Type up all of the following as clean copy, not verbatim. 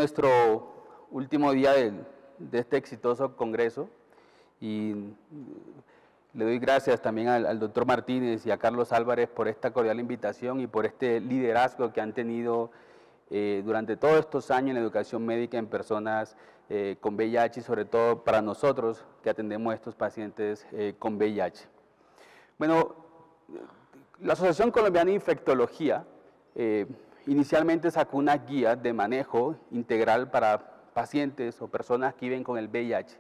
nuestro último día de este exitoso congreso y le doy gracias también al doctor Martínez y a Carlos Álvarez por esta cordial invitación y por este liderazgo que han tenido durante todos estos años en la educación médica en personas con VIH y sobre todo para nosotros que atendemos a estos pacientes con VIH. Bueno, la Asociación Colombiana de Infectología inicialmente sacó unas guías de manejo integral para pacientes o personas que viven con el VIH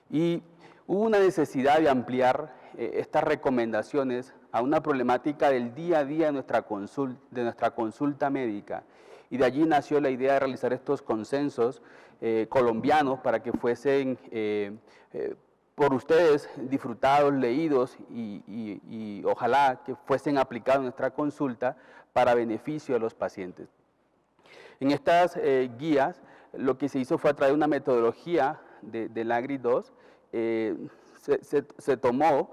y hubo una necesidad de ampliar estas recomendaciones a una problemática del día a día de nuestra consulta médica. Y de allí nació la idea de realizar estos consensos colombianos para que fuesen por ustedes disfrutados, leídos y ojalá que fuesen aplicados en nuestra consulta para beneficio de los pacientes. En estas guías lo que se hizo fue a través de una metodología del AGRI-2, se tomó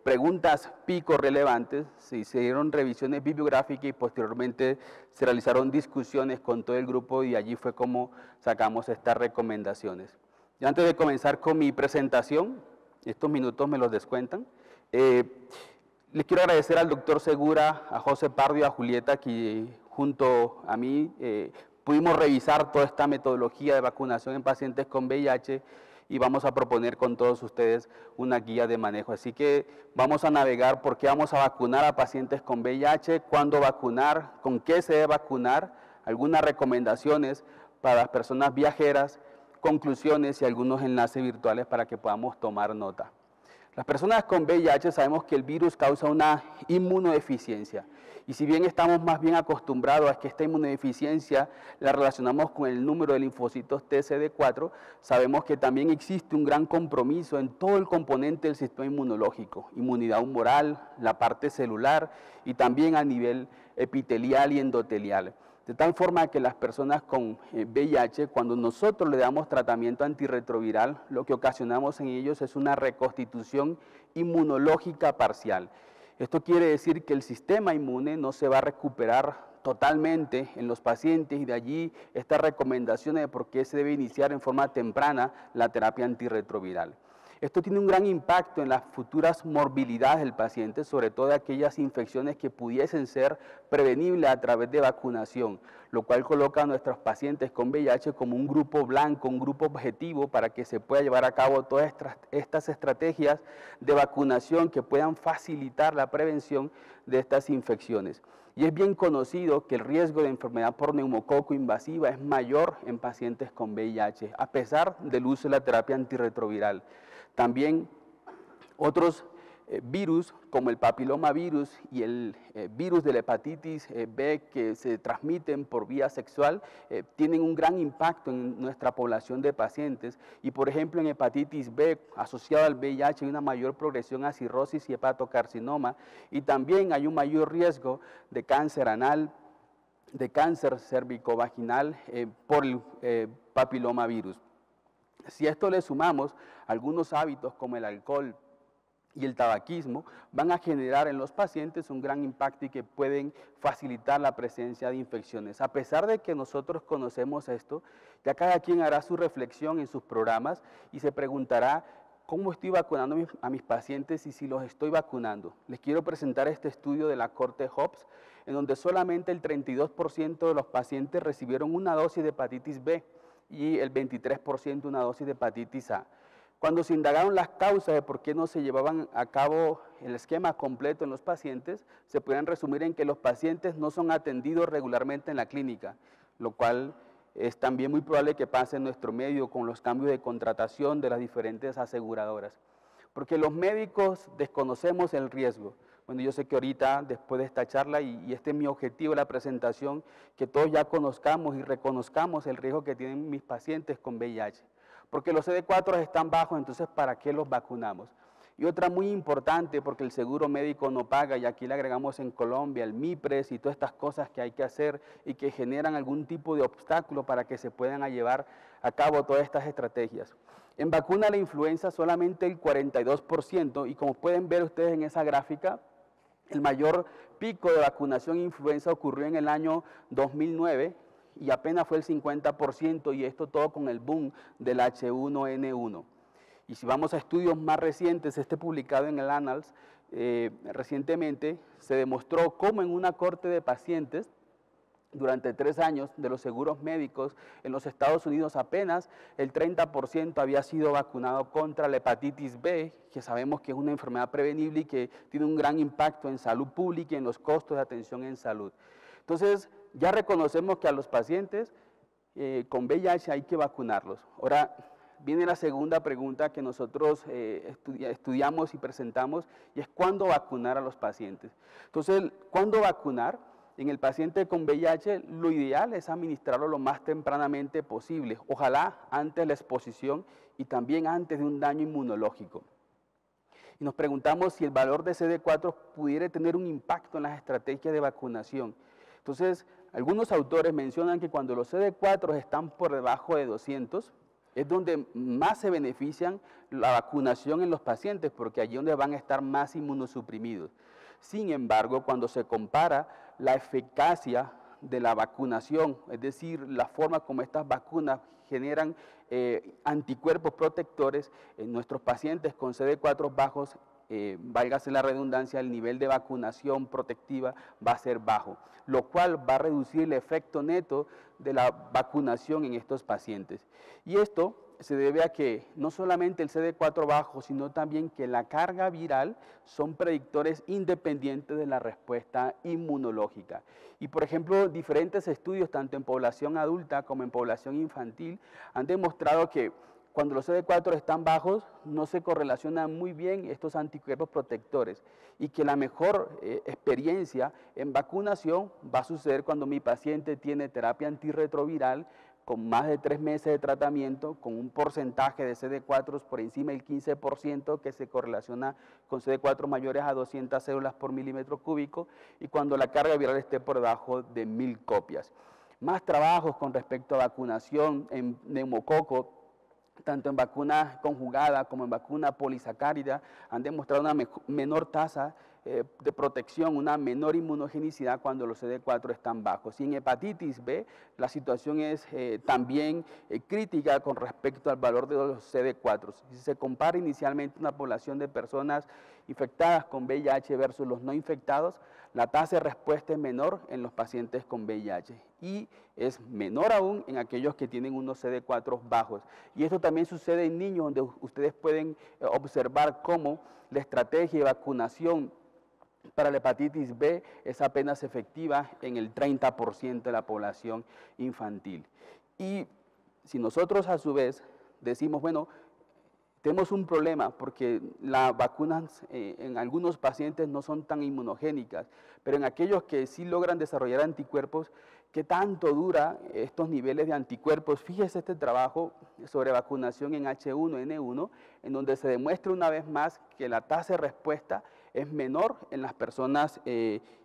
preguntas pico relevantes, se hicieron revisiones bibliográficas y posteriormente se realizaron discusiones con todo el grupo y allí fue como sacamos estas recomendaciones. Y antes de comenzar con mi presentación, estos minutos me los descuentan, les quiero agradecer al doctor Segura, a José Pardo y a Julieta que junto a mí pudimos revisar toda esta metodología de vacunación en pacientes con VIH y vamos a proponer con todos ustedes una guía de manejo. Así que vamos a navegar por qué vamos a vacunar a pacientes con VIH, cuándo vacunar, con qué se debe vacunar, algunas recomendaciones para las personas viajeras, conclusiones y algunos enlaces virtuales para que podamos tomar nota. Las personas con VIH sabemos que el virus causa una inmunodeficiencia y si bien estamos más bien acostumbrados a que esta inmunodeficiencia la relacionamos con el número de linfocitos TCD4, sabemos que también existe un gran compromiso en todo el componente del sistema inmunológico, inmunidad humoral, la parte celular y también a nivel epitelial y endotelial. De tal forma que las personas con VIH, cuando nosotros le damos tratamiento antirretroviral, lo que ocasionamos en ellos es una reconstitución inmunológica parcial. Esto quiere decir que el sistema inmune no se va a recuperar totalmente en los pacientes y de allí estas recomendaciones de por qué se debe iniciar en forma temprana la terapia antirretroviral. Esto tiene un gran impacto en las futuras morbilidades del paciente, sobre todo de aquellas infecciones que pudiesen ser prevenibles a través de vacunación, lo cual coloca a nuestros pacientes con VIH como un grupo blanco, un grupo objetivo para que se pueda llevar a cabo todas estas estrategias de vacunación que puedan facilitar la prevención de estas infecciones. Y es bien conocido que el riesgo de enfermedad por neumococo invasiva es mayor en pacientes con VIH, a pesar del uso de la terapia antirretroviral. También otros virus como el papilomavirus y el virus de la hepatitis B que se transmiten por vía sexual tienen un gran impacto en nuestra población de pacientes y por ejemplo en hepatitis B asociado al VIH hay una mayor progresión a cirrosis y hepatocarcinoma y también hay un mayor riesgo de cáncer anal, de cáncer cervicovaginal por el papilomavirus. Si a esto le sumamos algunos hábitos como el alcohol y el tabaquismo, van a generar en los pacientes un gran impacto y que pueden facilitar la presencia de infecciones. A pesar de que nosotros conocemos esto, ya cada quien hará su reflexión en sus programas y se preguntará cómo estoy vacunando a mis pacientes y si los estoy vacunando. Les quiero presentar este estudio de la Corte Hobbs, en donde solamente el 32% de los pacientes recibieron una dosis de hepatitis B, y el 23% una dosis de hepatitis A. Cuando se indagaron las causas de por qué no se llevaban a cabo el esquema completo en los pacientes, se pueden resumir en que los pacientes no son atendidos regularmente en la clínica, lo cual es también muy probable que pase en nuestro medio con los cambios de contratación de las diferentes aseguradoras. Porque los médicos desconocemos el riesgo. Bueno, yo sé que ahorita, después de esta charla, y este es mi objetivo de la presentación, que todos ya conozcamos y reconozcamos el riesgo que tienen mis pacientes con VIH. Porque los CD4 están bajos, entonces, ¿para qué los vacunamos? Y otra muy importante, porque el seguro médico no paga, y aquí le agregamos en Colombia el MIPRES y todas estas cosas que hay que hacer y que generan algún tipo de obstáculo para que se puedan llevar a cabo todas estas estrategias. En vacuna a la influenza solamente el 42%, y como pueden ver ustedes en esa gráfica, el mayor pico de vacunación influenza ocurrió en el año 2009, y apenas fue el 50%, y esto todo con el boom del H1N1. Y si vamos a estudios más recientes, publicado en el Annals, recientemente se demostró cómo en una corte de pacientes, durante 3 años de los seguros médicos en los Estados Unidos, apenas el 30% había sido vacunado contra la hepatitis B, que sabemos que es una enfermedad prevenible y que tiene un gran impacto en salud pública y en los costos de atención en salud. Entonces, ya reconocemos que a los pacientes con VIH hay que vacunarlos. Ahora, viene la segunda pregunta que nosotros estudiamos y presentamos, y es ¿cuándo vacunar a los pacientes? Entonces, ¿cuándo vacunar? En el paciente con VIH, lo ideal es administrarlo lo más tempranamente posible, ojalá antes de la exposición y también antes de un daño inmunológico. Y nos preguntamos si el valor de CD4 pudiera tener un impacto en las estrategias de vacunación. Entonces, algunos autores mencionan que cuando los CD4 están por debajo de 200, es donde más se benefician la vacunación en los pacientes, porque allí es donde van a estar más inmunosuprimidos. Sin embargo, cuando se compara la eficacia de la vacunación, es decir, la forma como estas vacunas generan anticuerpos protectores en nuestros pacientes con CD4 bajos, válgase la redundancia, el nivel de vacunación protectiva va a ser bajo, lo cual va a reducir el efecto neto de la vacunación en estos pacientes. Y esto se debe a que no solamente el CD4 bajo, sino también que la carga viral son predictores independientes de la respuesta inmunológica. Y por ejemplo, diferentes estudios, tanto en población adulta como en población infantil, han demostrado que cuando los CD4 están bajos, no se correlacionan muy bien estos anticuerpos protectores, y que la mejor experiencia en vacunación va a suceder cuando mi paciente tiene terapia antirretroviral con más de 3 meses de tratamiento, con un porcentaje de CD4 por encima del 15%, que se correlaciona con CD4 mayores a 200 células por milímetro cúbico, y cuando la carga viral esté por debajo de 1000 copias. Más trabajos con respecto a vacunación en neumococo, tanto en vacuna conjugada como en vacuna polisacárida, han demostrado una menor tasa de protección, una menor inmunogenicidad cuando los CD4 están bajos. Y en hepatitis B la situación es también crítica con respecto al valor de los CD4. Si se compara inicialmente una población de personas infectadas con VIH versus los no infectados, la tasa de respuesta es menor en los pacientes con VIH y es menor aún en aquellos que tienen unos CD4 bajos. Y esto también sucede en niños, donde ustedes pueden observar cómo la estrategia de vacunación para la hepatitis B es apenas efectiva en el 30% de la población infantil. Y si nosotros a su vez decimos, bueno, tenemos un problema porque las vacunas en algunos pacientes no son tan inmunogénicas, pero en aquellos que sí logran desarrollar anticuerpos, ¿qué tanto dura estos niveles de anticuerpos? Fíjese este trabajo sobre vacunación en H1N1, en donde se demuestra una vez más que la tasa de respuesta es menor en las personas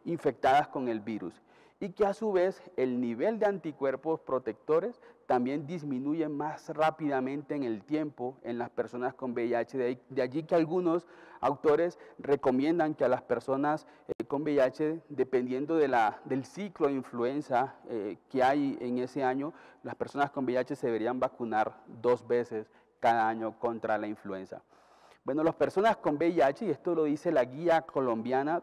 infectadas con el virus, y que a su vez el nivel de anticuerpos protectores también disminuye más rápidamente en el tiempo en las personas con VIH. De allí que algunos autores recomiendan que a las personas con VIH, dependiendo del ciclo de influenza que hay en ese año, las personas con VIH se deberían vacunar 2 veces cada año contra la influenza. Bueno, las personas con VIH, y esto lo dice la Guía Colombiana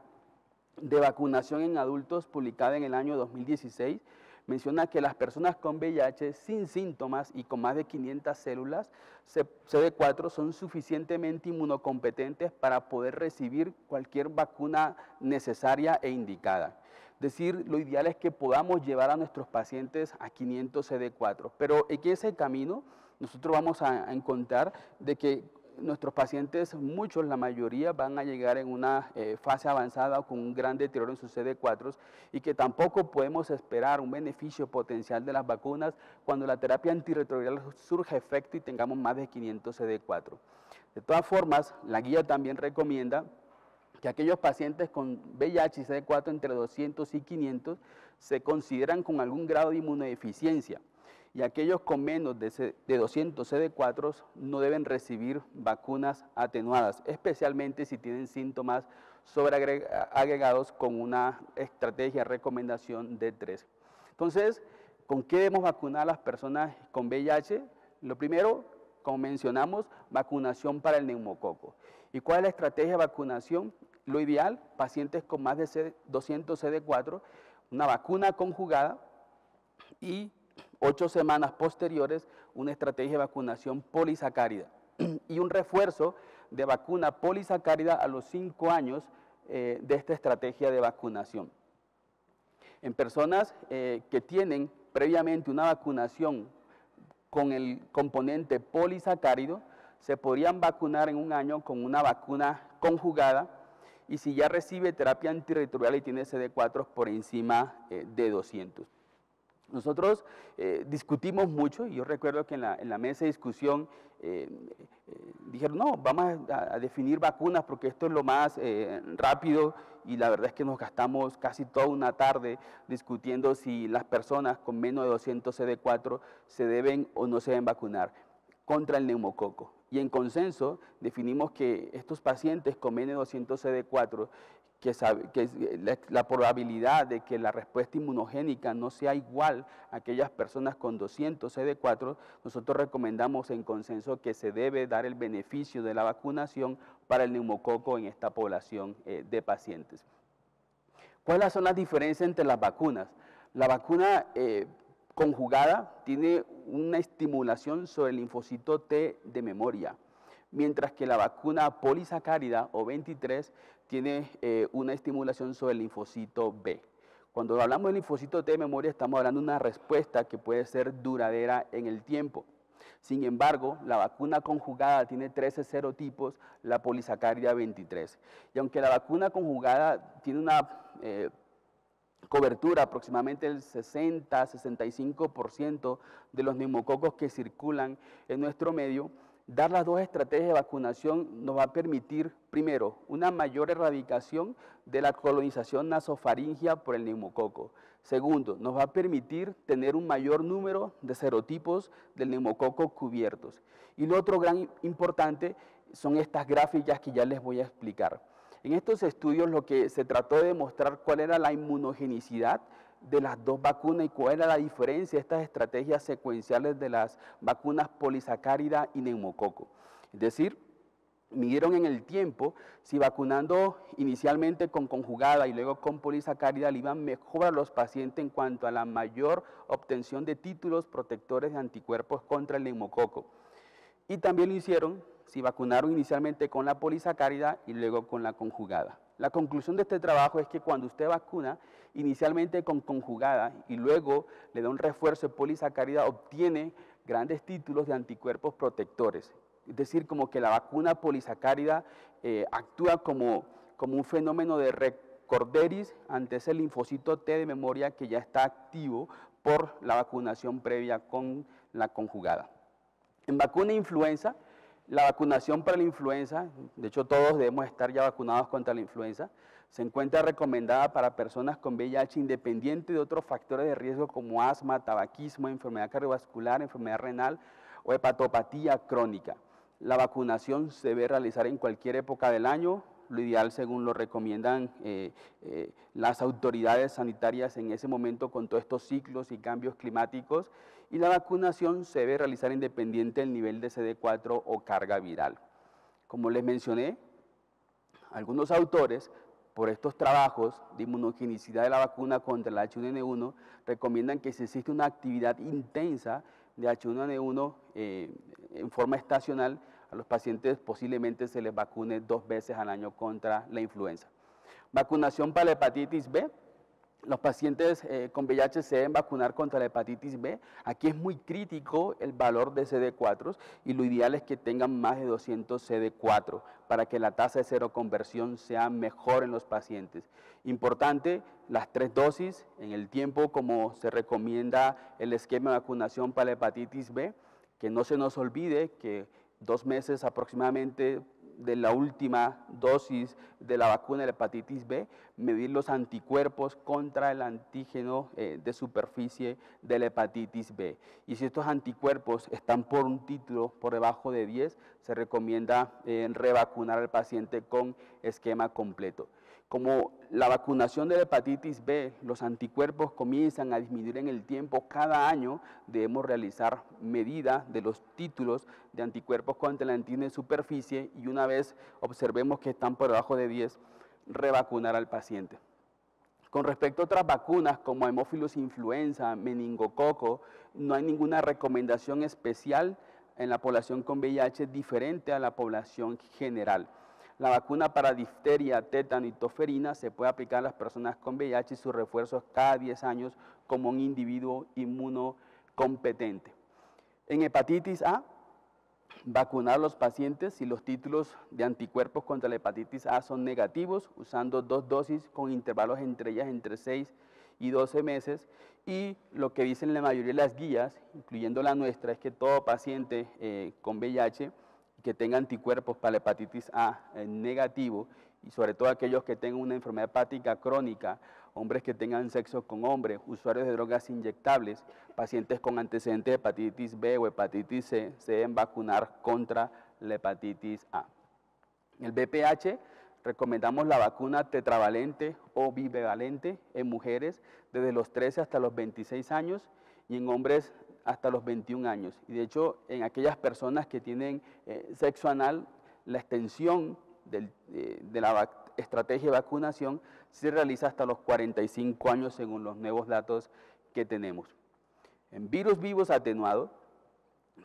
de Vacunación en Adultos, publicada en el año 2016, menciona que las personas con VIH sin síntomas y con más de 500 células CD4 son suficientemente inmunocompetentes para poder recibir cualquier vacuna necesaria e indicada. Es decir, lo ideal es que podamos llevar a nuestros pacientes a 500 CD4, pero en ese camino nosotros vamos a encontrar de que nuestros pacientes, muchos, la mayoría, van a llegar en una fase avanzada o con un gran deterioro en sus CD4, y que tampoco podemos esperar un beneficio potencial de las vacunas cuando la terapia antirretroviral surja efecto y tengamos más de 500 CD4. De todas formas, la guía también recomienda que aquellos pacientes con VIH y CD4 entre 200 y 500 se consideran con algún grado de inmunodeficiencia, y aquellos con menos de 200 CD4 no deben recibir vacunas atenuadas, especialmente si tienen síntomas sobreagregados con una estrategia de recomendación D3. Entonces, ¿Con qué debemos vacunar a las personas con VIH? Lo primero, como mencionamos, vacunación para el neumococo. ¿Y cuál es la estrategia de vacunación? Lo ideal, pacientes con más de 200 CD4, una vacuna conjugada y 8 semanas posteriores, una estrategia de vacunación polisacárida y un refuerzo de vacuna polisacárida a los 5 años de esta estrategia de vacunación. En personas que tienen previamente una vacunación con el componente polisacárido, se podrían vacunar en un año con una vacuna conjugada y si ya recibe terapia antirretroviral y tiene CD4 por encima de 200. Nosotros discutimos mucho y yo recuerdo que en la mesa de discusión dijeron, no, vamos a definir vacunas porque esto es lo más rápido y la verdad es que nos gastamos casi toda una tarde discutiendo si las personas con menos de 200 CD4 se deben o no se deben vacunar contra el neumococo. Y en consenso definimos que estos pacientes con menos de 200 CD4 que la probabilidad de que la respuesta inmunogénica no sea igual a aquellas personas con 200 CD4, nosotros recomendamos en consenso que se debe dar el beneficio de la vacunación para el neumococo en esta población de pacientes. ¿Cuáles son las diferencias entre las vacunas? La vacuna conjugada tiene una estimulación sobre el linfocito T de memoria, mientras que la vacuna polisacárida o 23 tiene una estimulación sobre el linfocito B. Cuando hablamos del linfocito T de memoria estamos hablando de una respuesta que puede ser duradera en el tiempo. Sin embargo, la vacuna conjugada tiene 13 serotipos, la polisacárida 23. Y aunque la vacuna conjugada tiene una cobertura aproximadamente del 60-65% de los neumococos que circulan en nuestro medio, dar las dos estrategias de vacunación nos va a permitir, primero, una mayor erradicación de la colonización nasofaringea por el neumococo. Segundo, nos va a permitir tener un mayor número de serotipos del neumococo cubiertos. Y lo otro gran importante son estas gráficas que ya les voy a explicar. En estos estudios lo que se trató de demostrar cuál era la inmunogenicidad de las dos vacunas y cuál era la diferencia de estas estrategias secuenciales de las vacunas polisacárida y neumococo. Es decir, midieron en el tiempo si vacunando inicialmente con conjugada y luego con polisacárida le iban mejor a los pacientes en cuanto a la mayor obtención de títulos protectores de anticuerpos contra el neumococo. Y también lo hicieron si vacunaron inicialmente con la polisacárida y luego con la conjugada. La conclusión de este trabajo es que cuando usted vacuna inicialmente con conjugada y luego le da un refuerzo de polisacárida, obtiene grandes títulos de anticuerpos protectores. Es decir, como que la vacuna polisacárida actúa como un fenómeno de recorderis ante ese linfocito T de memoria que ya está activo por la vacunación previa con la conjugada. En vacuna influenza, la vacunación para la influenza, de hecho todos debemos estar ya vacunados contra la influenza, se encuentra recomendada para personas con VIH independiente de otros factores de riesgo como asma, tabaquismo, enfermedad cardiovascular, enfermedad renal o hepatopatía crónica. La vacunación se debe realizar en cualquier época del año, lo ideal según lo recomiendan las autoridades sanitarias en ese momento con todos estos ciclos y cambios climáticos, y la vacunación se debe realizar independiente del nivel de CD4 o carga viral. Como les mencioné, algunos autores, por estos trabajos de inmunogenicidad de la vacuna contra el H1N1, recomiendan que si existe una actividad intensa de H1N1 en forma estacional, a los pacientes posiblemente se les vacune 2 veces al año contra la influenza. Vacunación para la hepatitis B. Los pacientes con VIH se deben vacunar contra la hepatitis B. Aquí es muy crítico el valor de CD4 y lo ideal es que tengan más de 200 CD4 para que la tasa de seroconversión sea mejor en los pacientes. Importante, las 3 dosis en el tiempo como se recomienda el esquema de vacunación para la hepatitis B, que no se nos olvide que 2 meses aproximadamente de la última dosis de la vacuna de la hepatitis B, medir los anticuerpos contra el antígeno de superficie de la hepatitis B. Y si estos anticuerpos están por un título por debajo de 10, se recomienda revacunar al paciente con esquema completo. Como la vacunación de la hepatitis B, los anticuerpos comienzan a disminuir en el tiempo, cada año debemos realizar medida de los títulos de anticuerpos contra la antígeno de superficie y una vez observemos que están por debajo de 10, revacunar al paciente. Con respecto a otras vacunas como hemófilos influenza, meningococo, no hay ninguna recomendación especial en la población con VIH diferente a la población general. La vacuna para difteria, tétano y toferina se puede aplicar a las personas con VIH y sus refuerzos cada 10 años como un individuo inmunocompetente. En hepatitis A, vacunar a los pacientes si los títulos de anticuerpos contra la hepatitis A son negativos, usando 2 dosis con intervalos entre ellas entre 6 y 12 meses. Y lo que dicen la mayoría de las guías, incluyendo la nuestra, es que todo paciente con VIH que tenga anticuerpos para la hepatitis A negativo, y sobre todo aquellos que tengan una enfermedad hepática crónica, hombres que tengan sexo con hombres, usuarios de drogas inyectables, pacientes con antecedentes de hepatitis B o hepatitis C, se deben vacunar contra la hepatitis A. En el VPH recomendamos la vacuna tetravalente o bivalente en mujeres desde los 13 hasta los 26 años y en hombres hasta los 21 años. Y de hecho, en aquellas personas que tienen sexo anal, la extensión de la estrategia de vacunación se realiza hasta los 45 años según los nuevos datos que tenemos. En virus vivos atenuados,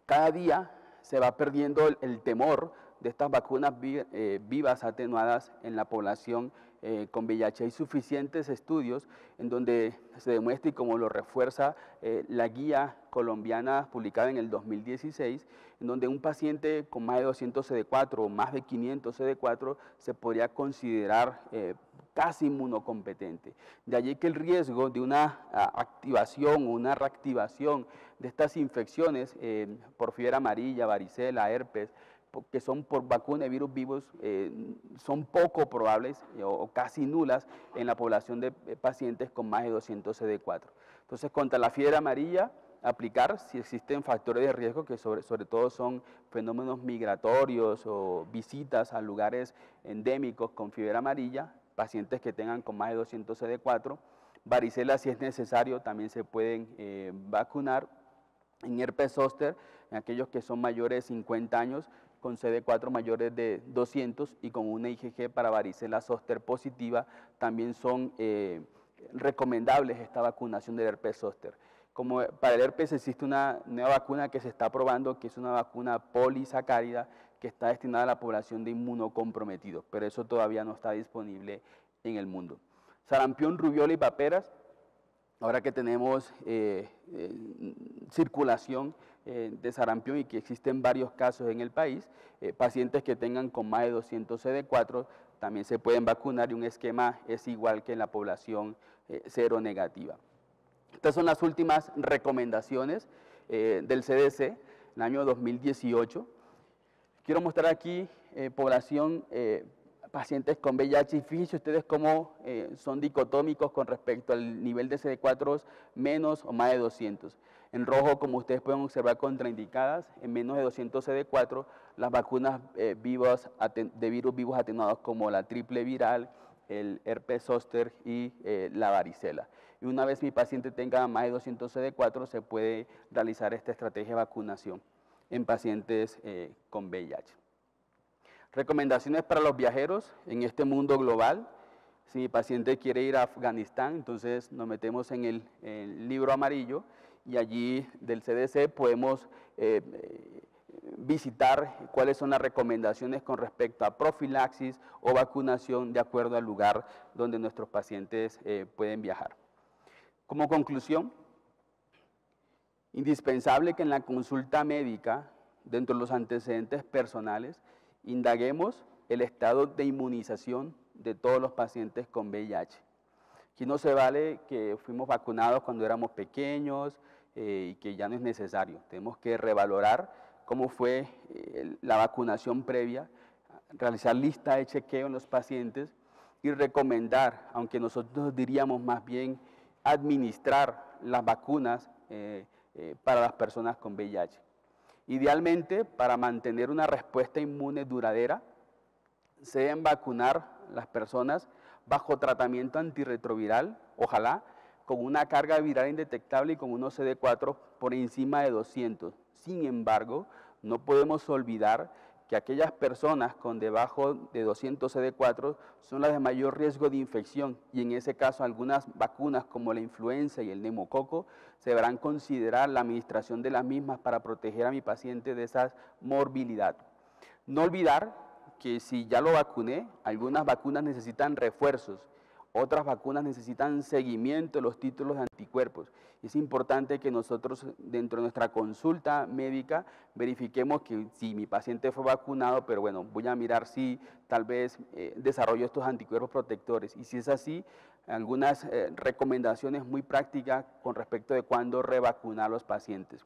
cada día se va perdiendo el temor de estas vacunas vivas atenuadas en la población con VIH. Hay suficientes estudios en donde se demuestra y como lo refuerza la guía colombiana publicada en el 2016, en donde un paciente con más de 200 CD4 o más de 500 CD4 se podría considerar casi inmunocompetente. De allí que el riesgo de una activación o una reactivación de estas infecciones por fiebre amarilla, varicela, herpes, que son por vacuna de virus vivos, son poco probables o casi nulas en la población de pacientes con más de 200 CD4. Entonces, contra la fiebre amarilla, aplicar si existen factores de riesgo, que sobre todo son fenómenos migratorios o visitas a lugares endémicos con fiebre amarilla, pacientes que tengan con más de 200 CD4, varicela si es necesario también se pueden vacunar, en herpes zóster, en aquellos que son mayores de 50 años, con CD4 mayores de 200 y con una IgG para varicela zóster positiva, también son recomendables esta vacunación del herpes zóster. Como para el herpes existe una nueva vacuna que se está probando, que es una vacuna polisacárida que está destinada a la población de inmunocomprometidos, pero eso todavía no está disponible en el mundo. Sarampión, rubiola y paperas, ahora que tenemos circulación de sarampión y que existen varios casos en el país, pacientes que tengan con más de 200 CD4 también se pueden vacunar y un esquema es igual que en la población seronegativa. Estas son las últimas recomendaciones del CDC, en el año 2018. Quiero mostrar aquí población pacientes con VIH y fíjense ustedes cómo son dicotómicos con respecto al nivel de CD4 menos o más de 200. En rojo, como ustedes pueden observar, contraindicadas, en menos de 200 CD4, las vacunas de virus vivos atenuados como la triple viral, el herpes zóster y la varicela. Y una vez mi paciente tenga más de 200 CD4, se puede realizar esta estrategia de vacunación en pacientes con VIH. Recomendaciones para los viajeros en este mundo global. Si mi paciente quiere ir a Afganistán, entonces nos metemos en el libro amarillo y allí del CDC podemos visitar cuáles son las recomendaciones con respecto a profilaxis o vacunación de acuerdo al lugar donde nuestros pacientes pueden viajar. Como conclusión, indispensable que en la consulta médica, dentro de los antecedentes personales, indaguemos el estado de inmunización de todos los pacientes con VIH. Aquí no se vale que fuimos vacunados cuando éramos pequeños y que ya no es necesario. Tenemos que revalorar cómo fue la vacunación previa, realizar lista de chequeo en los pacientes y recomendar, aunque nosotros diríamos más bien administrar las vacunas para las personas con VIH. Idealmente, para mantener una respuesta inmune duradera, se deben vacunar las personas bajo tratamiento antirretroviral, ojalá, con una carga viral indetectable y con unos CD4 por encima de 200. Sin embargo, no podemos olvidar que aquellas personas con debajo de 200 CD4 son las de mayor riesgo de infección y en ese caso algunas vacunas como la influenza y el neumococo se deberán considerar la administración de las mismas para proteger a mi paciente de esa morbilidad. No olvidar que si ya lo vacuné, algunas vacunas necesitan refuerzos, otras vacunas necesitan seguimiento de los títulos de anticuerpos. Es importante que nosotros dentro de nuestra consulta médica verifiquemos que si mi paciente fue vacunado, pero bueno, voy a mirar si tal vez desarrolló estos anticuerpos protectores. Y si es así, algunas recomendaciones muy prácticas con respecto de cuándo revacunar a los pacientes.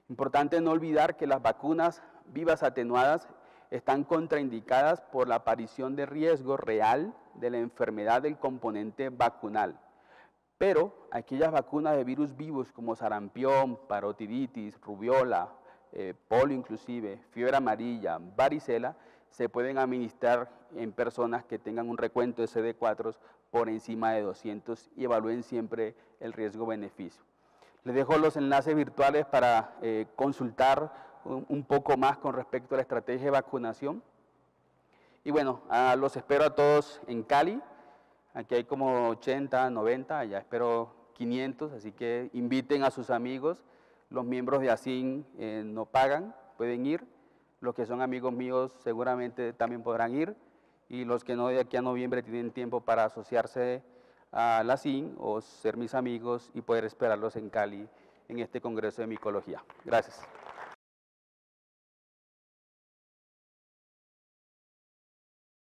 Importante no olvidar que las vacunas vivas atenuadas están contraindicadas por la aparición de riesgo real de la enfermedad del componente vacunal. Pero aquellas vacunas de virus vivos como sarampión, parotiditis, rubiola, polio inclusive, fiebre amarilla, varicela, se pueden administrar en personas que tengan un recuento de CD4 por encima de 200 y evalúen siempre el riesgo-beneficio. Les dejo los enlaces virtuales para consultar un poco más con respecto a la estrategia de vacunación. Y bueno, los espero a todos en Cali. Aquí hay como 80, 90, allá espero 500, así que inviten a sus amigos. Los miembros de ASIN no pagan, pueden ir. Los que son amigos míos seguramente también podrán ir. Y los que no, de aquí a noviembre tienen tiempo para asociarse a la ASIN o ser mis amigos y poder esperarlos en Cali en este Congreso de Micología. Gracias.